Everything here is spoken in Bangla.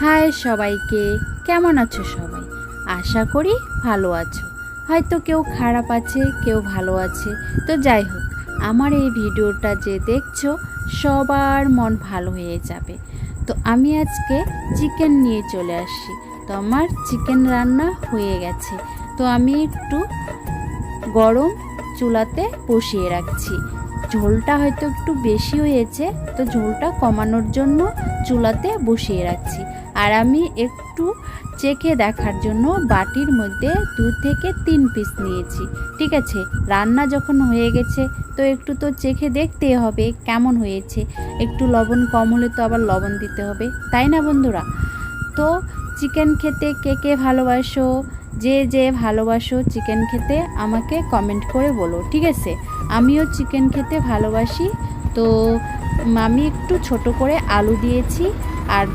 হাই সবাইকে, কেমন আছো সবাই? আশা করি ভালো আছো। হয়তো কেউ খারাপ আছে, কেউ ভালো আছে। তো যাই হোক, আমার এই ভিডিওটা যে দেখছো সবার মন ভালো হয়ে যাবে। তো আমি আজকে চিকেন নিয়ে চলে আসছি। তো আমার চিকেন রান্না হয়ে গেছে। তো আমি একটু গরম চুলাতে বসিয়ে রাখছি। ঝোলটা হয়তো একটু বেশি হয়েছে, তো ঝোলটা কমানোর জন্য চুলাতে বসিয়ে রাখছি। আর আমি একটু চেখে দেখার জন্য বাটির মধ্যে 2 থেকে 3 পিস নিয়েছি। ঠিক আছে, রান্না যখন হয়ে গেছে তো একটু তো চেখে দেখতেই হবে কেমন হয়েছে। একটু লবণ কম হলে তো আবার লবণ দিতে হবে, তাই না বন্ধুরা? তো চিকেন খেতে কে কে ভালোবাসো, যে যে ভালোবাসো চিকেন খেতে আমাকে কমেন্ট করে বলো, ঠিক আছে? আমিও চিকেন খেতে ভালোবাসি। তো আমি একটু ছোট করে আলু দিয়েছি আর